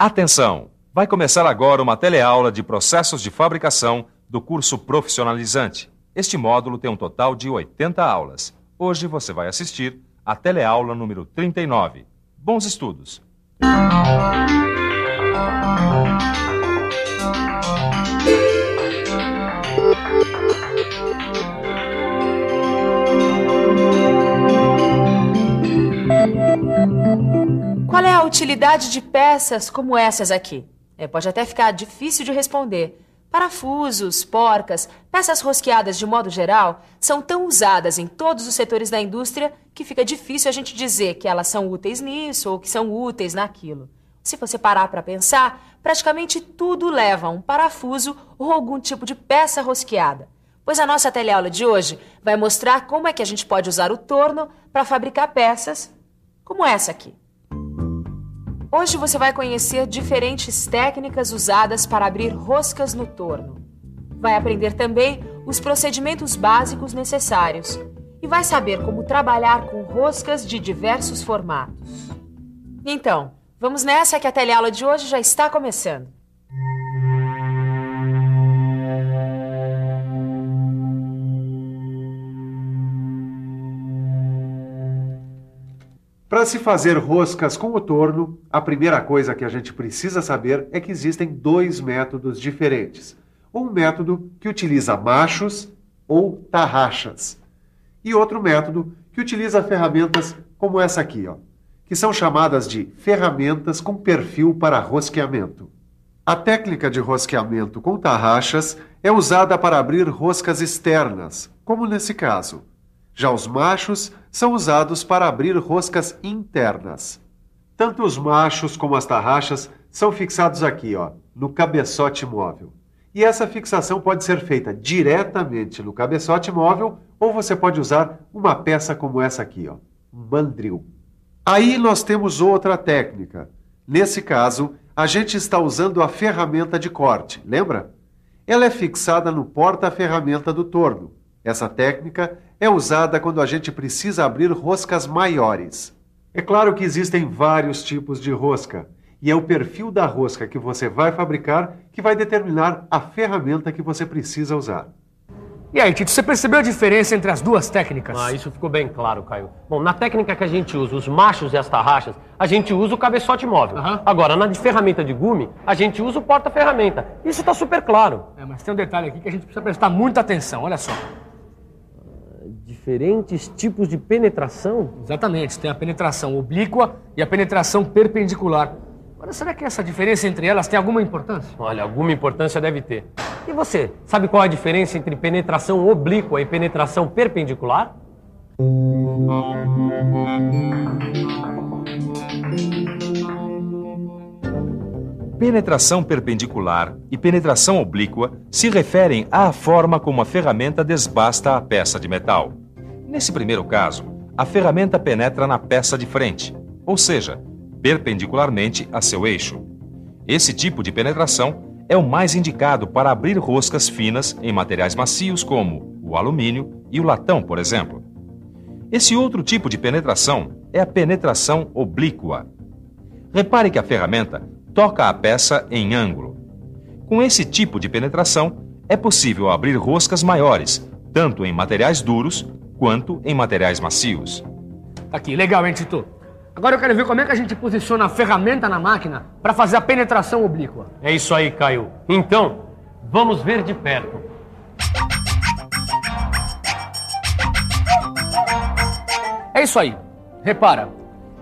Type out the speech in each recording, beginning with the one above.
Atenção! Vai começar agora uma teleaula de processos de fabricação do curso profissionalizante. Este módulo tem um total de 80 aulas. Hoje você vai assistir a teleaula número 39. Bons estudos! Qual é a utilidade de peças como essas aqui? Pode até ficar difícil de responder. Parafusos, porcas, peças rosqueadas de modo geral são tão usadas em todos os setores da indústria que fica difícil a gente dizer que elas são úteis nisso ou que são úteis naquilo. Se você parar para pensar, praticamente tudo leva a um parafuso ou algum tipo de peça rosqueada. Pois a nossa teleaula de hoje vai mostrar como é que a gente pode usar o torno para fabricar peças como essa aqui. Hoje você vai conhecer diferentes técnicas usadas para abrir roscas no torno. Vai aprender também os procedimentos básicos necessários e vai saber como trabalhar com roscas de diversos formatos. Então, vamos nessa que a teleaula de hoje já está começando. Para se fazer roscas com o torno, a primeira coisa que a gente precisa saber é que existem dois métodos diferentes. Um método que utiliza machos ou tarraxas e outro método que utiliza ferramentas como essa aqui, que são chamadas de ferramentas com perfil para rosqueamento. A técnica de rosqueamento com tarraxas é usada para abrir roscas externas, como nesse caso. Já os machos são usados para abrir roscas internas. Tanto os machos como as tarraxas são fixados aqui, no cabeçote móvel. E essa fixação pode ser feita diretamente no cabeçote móvel ou você pode usar uma peça como essa aqui, um mandril. Aí nós temos outra técnica. Nesse caso, a gente está usando a ferramenta de corte, lembra? Ela é fixada no porta-ferramenta do torno. Essa técnica é usada quando a gente precisa abrir roscas maiores. É claro que existem vários tipos de rosca, e é o perfil da rosca que você vai fabricar que vai determinar a ferramenta que você precisa usar. E aí, Tito, você percebeu a diferença entre as duas técnicas? Isso ficou bem claro, Caio. Bom, na técnica que a gente usa, os machos e as tarraxas, a gente usa o cabeçote móvel. Agora, na de ferramenta de gume, a gente usa o porta-ferramenta. Isso está super claro. Mas tem um detalhe aqui que a gente precisa prestar muita atenção, olha só. Diferentes tipos de penetração? Exatamente, tem a penetração oblíqua e a penetração perpendicular. Agora, será que essa diferença entre elas tem alguma importância? Olha, alguma importância deve ter. E você, sabe qual é a diferença entre penetração oblíqua e penetração perpendicular? Penetração perpendicular e penetração oblíqua se referem à forma como a ferramenta desbasta a peça de metal. Nesse primeiro caso, a ferramenta penetra na peça de frente, ou seja, perpendicularmente a seu eixo. Esse tipo de penetração é o mais indicado para abrir roscas finas em materiais macios como o alumínio e o latão, por exemplo. Esse outro tipo de penetração é a penetração oblíqua. Repare que a ferramenta toca a peça em ângulo. Com esse tipo de penetração, é possível abrir roscas maiores, tanto em materiais duros quanto em materiais macios. Tá aqui, legal, hein, Tito? Agora eu quero ver como é que a gente posiciona a ferramenta na máquina para fazer a penetração oblíqua. É isso aí, Caio. Então, vamos ver de perto. É isso aí. Repara,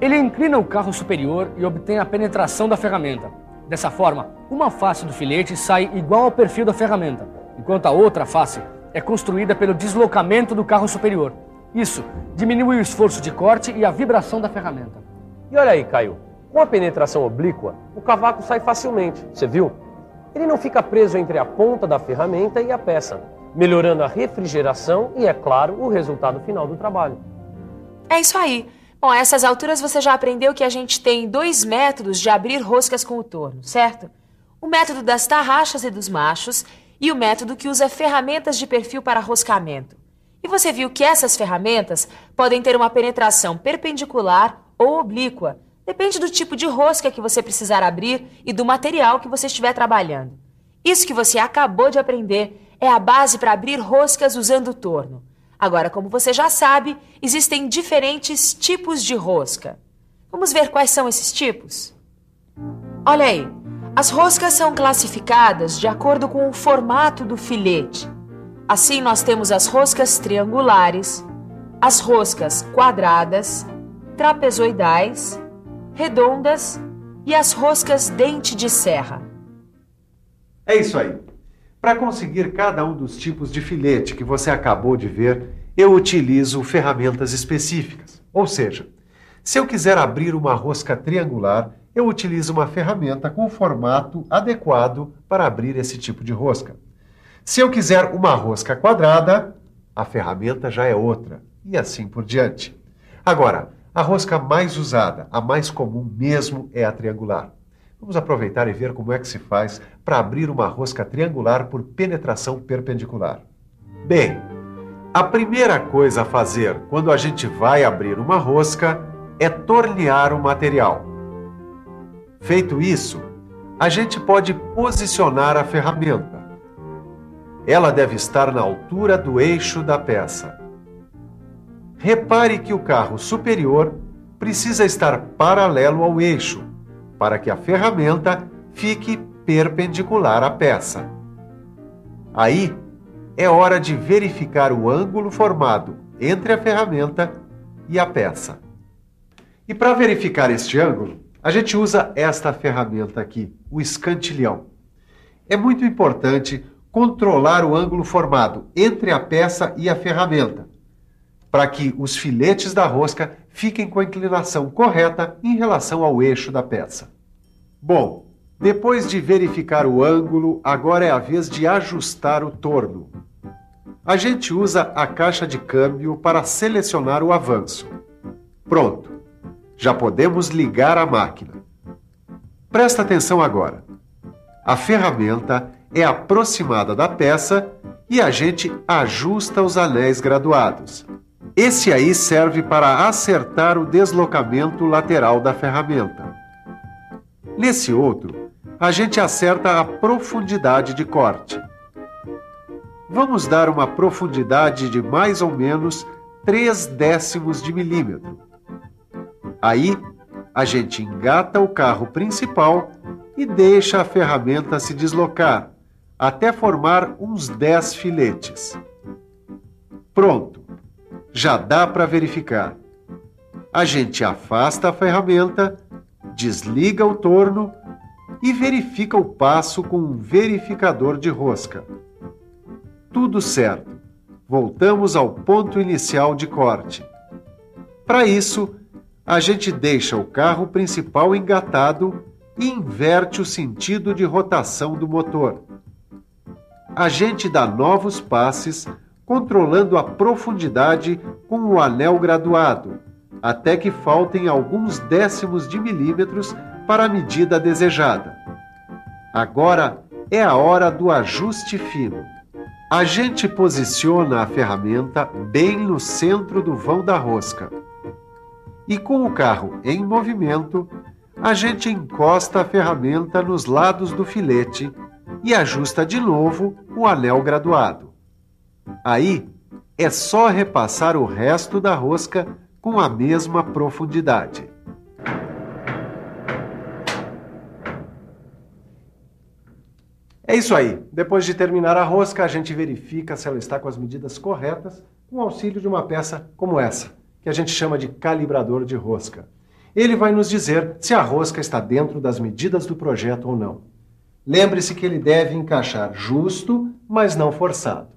ele inclina o carro superior e obtém a penetração da ferramenta. Dessa forma, uma face do filete sai igual ao perfil da ferramenta, enquanto a outra face é construída pelo deslocamento do carro superior. Isso diminui o esforço de corte e a vibração da ferramenta. E olha aí, Caio, com a penetração oblíqua, o cavaco sai facilmente, você viu? Ele não fica preso entre a ponta da ferramenta e a peça, melhorando a refrigeração e, é claro, o resultado final do trabalho. É isso aí. Bom, a essas alturas você já aprendeu que a gente tem dois métodos de abrir roscas com o torno, certo? O método das tarraxas e dos machos e o método que usa ferramentas de perfil para roscamento. E você viu que essas ferramentas podem ter uma penetração perpendicular ou oblíqua, Depende do tipo de rosca que você precisar abrir e do material que você estiver trabalhando. Isso que você acabou de aprender é a base para abrir roscas usando o torno. Agora, como você já sabe, existem diferentes tipos de rosca. Vamos ver quais são esses tipos? Olha aí, as roscas são classificadas de acordo com o formato do filete. Assim, nós temos as roscas triangulares, as roscas quadradas, trapezoidais, redondas e as roscas dente de serra. É isso aí. Para conseguir cada um dos tipos de filete que você acabou de ver, eu utilizo ferramentas específicas. Ou seja, se eu quiser abrir uma rosca triangular, eu utilizo uma ferramenta com formato adequado para abrir esse tipo de rosca. Se eu quiser uma rosca quadrada, a ferramenta já é outra, e assim por diante. Agora, a rosca mais usada, a mais comum mesmo, é a triangular. Vamos aproveitar e ver como é que se faz para abrir uma rosca triangular por penetração perpendicular. Bem, a primeira coisa a fazer quando a gente vai abrir uma rosca é tornear o material. Feito isso, a gente pode posicionar a ferramenta. Ela deve estar na altura do eixo da peça. Repare que o carro superior precisa estar paralelo ao eixo, para que a ferramenta fique perpendicular à peça. Aí, é hora de verificar o ângulo formado entre a ferramenta e a peça. E para verificar este ângulo, a gente usa esta ferramenta aqui, o escantilhão. É muito importante controlar o ângulo formado entre a peça e a ferramenta, para que os filetes da rosca fiquem com a inclinação correta em relação ao eixo da peça. Bom, depois de verificar o ângulo, agora é a vez de ajustar o torno. A gente usa a caixa de câmbio para selecionar o avanço. Pronto, já podemos ligar a máquina. Presta atenção agora. A ferramenta é aproximada da peça e a gente ajusta os anéis graduados. Esse aí serve para acertar o deslocamento lateral da ferramenta. Nesse outro, a gente acerta a profundidade de corte. Vamos dar uma profundidade de mais ou menos 0,3 de milímetro. Aí, a gente engata o carro principal e deixa a ferramenta se deslocar, até formar uns 10 filetes. Pronto! Já dá para verificar. A gente afasta a ferramenta, desliga o torno e verifica o passo com um verificador de rosca. Tudo certo. Voltamos ao ponto inicial de corte. Para isso, a gente deixa o carro principal engatado e inverte o sentido de rotação do motor. A gente dá novos passes, controlando a profundidade com o anel graduado, até que faltem alguns décimos de milímetros para a medida desejada. Agora é a hora do ajuste fino. A gente posiciona a ferramenta bem no centro do vão da rosca. E com o carro em movimento, a gente encosta a ferramenta nos lados do filete e ajusta de novo o anel graduado. Aí, é só repassar o resto da rosca com a mesma profundidade. É isso aí. Depois de terminar a rosca, a gente verifica se ela está com as medidas corretas com o auxílio de uma peça como essa, que a gente chama de calibrador de rosca. Ele vai nos dizer se a rosca está dentro das medidas do projeto ou não. Lembre-se que ele deve encaixar justo, mas não forçado.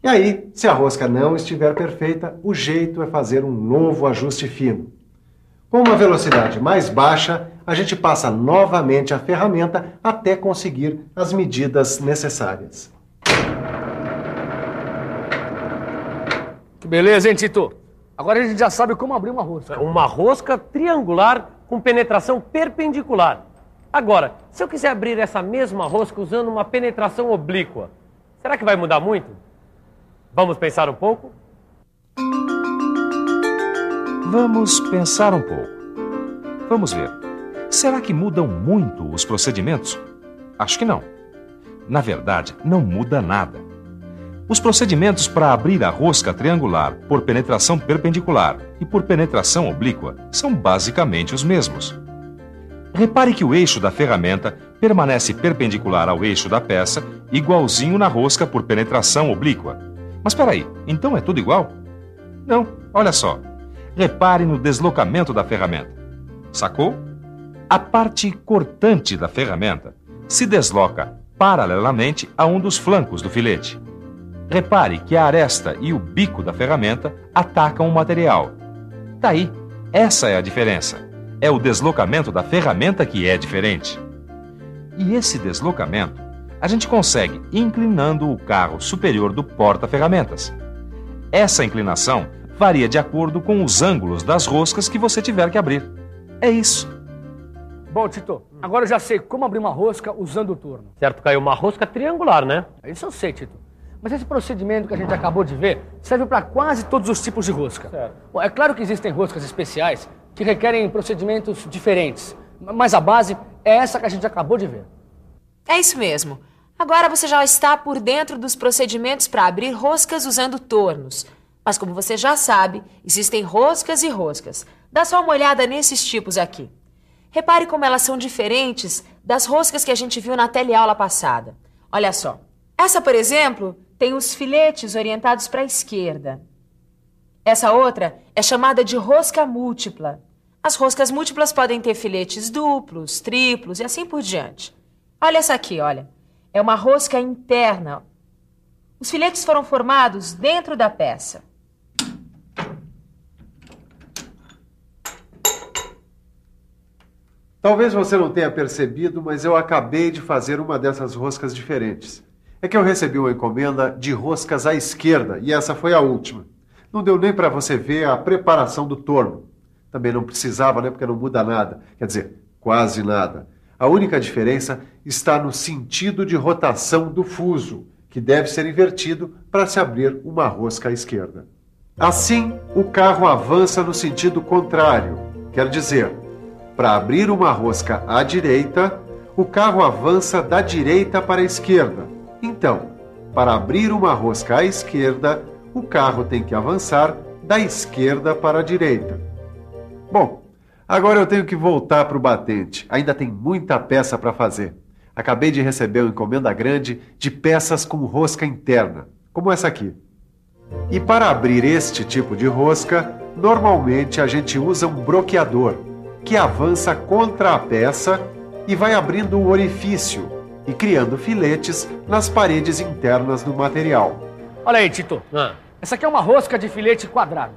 E aí, se a rosca não estiver perfeita, o jeito é fazer um novo ajuste fino. Com uma velocidade mais baixa, a gente passa novamente a ferramenta até conseguir as medidas necessárias. Que beleza, hein, Tito? Agora a gente já sabe como abrir uma rosca. Uma rosca triangular com penetração perpendicular. Agora, se eu quiser abrir essa mesma rosca usando uma penetração oblíqua, será que vai mudar muito? Vamos pensar um pouco? Vamos pensar um pouco. Vamos ver. Será que mudam muito os procedimentos? Acho que não. Na verdade, não muda nada. Os procedimentos para abrir a rosca triangular por penetração perpendicular e por penetração oblíqua são basicamente os mesmos. Repare que o eixo da ferramenta permanece perpendicular ao eixo da peça, igualzinho na rosca por penetração oblíqua. Mas espera aí, então é tudo igual? Não, olha só. Repare no deslocamento da ferramenta. Sacou? A parte cortante da ferramenta se desloca paralelamente a um dos flancos do filete. Repare que a aresta e o bico da ferramenta atacam o material. Daí, essa é a diferença. É o deslocamento da ferramenta que é diferente. E esse deslocamento a gente consegue inclinando o carro superior do porta-ferramentas. Essa inclinação varia de acordo com os ângulos das roscas que você tiver que abrir. É isso. Bom, Tito, agora eu já sei como abrir uma rosca usando o torno. Certo, Caio, uma rosca triangular, né? Isso eu sei, Tito. Mas esse procedimento que a gente acabou de ver serve para quase todos os tipos de rosca. Certo. Bom, é claro que existem roscas especiais que requerem procedimentos diferentes, mas a base é essa que a gente acabou de ver. É isso mesmo. Agora você já está por dentro dos procedimentos para abrir roscas usando tornos. Mas como você já sabe, existem roscas e roscas. Dá só uma olhada nesses tipos aqui. Repare como elas são diferentes das roscas que a gente viu na teleaula passada. Olha só. Essa, por exemplo, tem os filetes orientados para a esquerda. Essa outra é chamada de rosca múltipla. As roscas múltiplas podem ter filetes duplos, triplos e assim por diante. Olha essa aqui, olha. É uma rosca interna. Os filetes foram formados dentro da peça. Talvez você não tenha percebido, mas eu acabei de fazer uma dessas roscas diferentes. É que eu recebi uma encomenda de roscas à esquerda e essa foi a última. Não deu nem para você ver a preparação do torno. Também não precisava, né? Porque não muda nada. Quer dizer, quase nada. A única diferença está no sentido de rotação do fuso, que deve ser invertido para se abrir uma rosca à esquerda. Assim, o carro avança no sentido contrário. Quer dizer, para abrir uma rosca à direita, o carro avança da direita para a esquerda. Então, para abrir uma rosca à esquerda, o carro tem que avançar da esquerda para a direita. Bom, agora eu tenho que voltar para o batente. Ainda tem muita peça para fazer. Acabei de receber uma encomenda grande de peças com rosca interna, como essa aqui. E para abrir este tipo de rosca, normalmente a gente usa um broqueador, que avança contra a peça e vai abrindo um orifício e criando filetes nas paredes internas do material. Olha aí, Tito. Essa aqui é uma rosca de filete quadrado.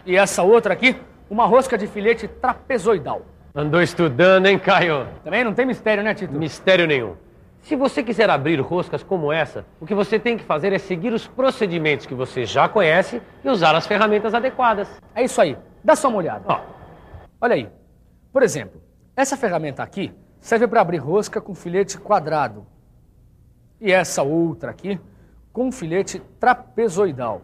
E essa outra aqui, uma rosca de filete trapezoidal. Andou estudando, hein, Caio? Também não tem mistério, né, Tito? Mistério nenhum. Se você quiser abrir roscas como essa, o que você tem que fazer é seguir os procedimentos que você já conhece e usar as ferramentas adequadas. É isso aí. Dá só uma olhada. Ó. Olha aí. Por exemplo, essa ferramenta aqui serve para abrir rosca com filete quadrado. E essa outra aqui com filete trapezoidal.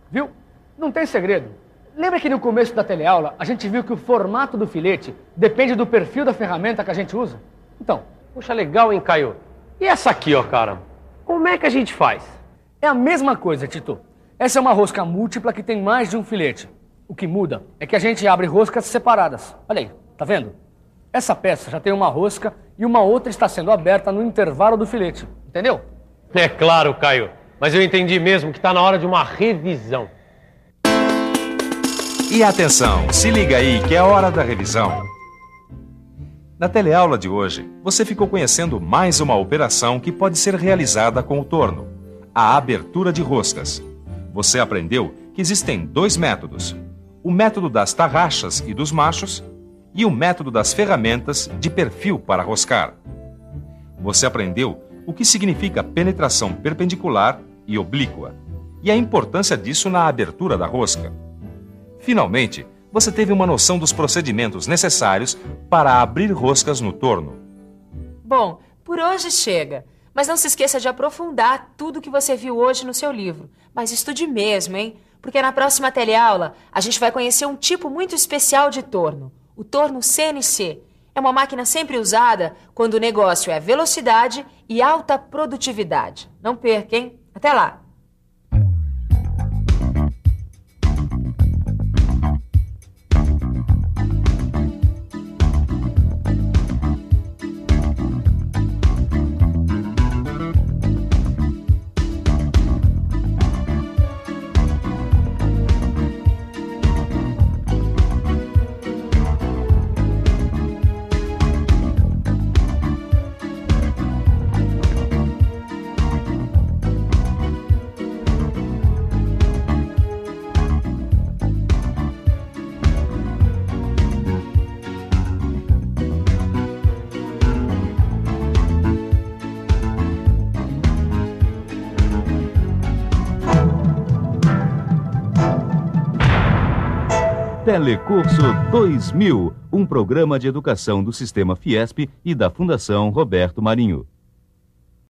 Viu? Não tem segredo. Lembra que no começo da teleaula a gente viu que o formato do filete depende do perfil da ferramenta que a gente usa? Então, Puxa, legal, hein, Caio? E essa aqui, ó, cara? Como é que a gente faz? é a mesma coisa, Tito. Essa é uma rosca múltipla que tem mais de um filete. O que muda é que a gente abre roscas separadas. Olha aí, tá vendo? Essa peça já tem uma rosca e uma outra está sendo aberta no intervalo do filete. Entendeu? É claro, Caio. Mas eu entendi mesmo que está na hora de uma revisão. E atenção, se liga aí que é hora da revisão. Na teleaula de hoje, você ficou conhecendo mais uma operação que pode ser realizada com o torno: a abertura de roscas. Você aprendeu que existem dois métodos: o método das tarraxas e dos machos e o método das ferramentas de perfil para roscar. Você aprendeu o que significa penetração perpendicular e oblíqua e a importância disso na abertura da rosca. Finalmente, você teve uma noção dos procedimentos necessários para abrir roscas no torno. Bom, por hoje chega. Mas não se esqueça de aprofundar tudo que você viu hoje no seu livro. Mas estude mesmo, hein? Porque na próxima teleaula a gente vai conhecer um tipo muito especial de torno. O torno CNC. É uma máquina sempre usada quando o negócio é velocidade e alta produtividade. Não perca, hein? Até lá! Telecurso 2000, um programa de educação do Sistema Fiesp e da Fundação Roberto Marinho.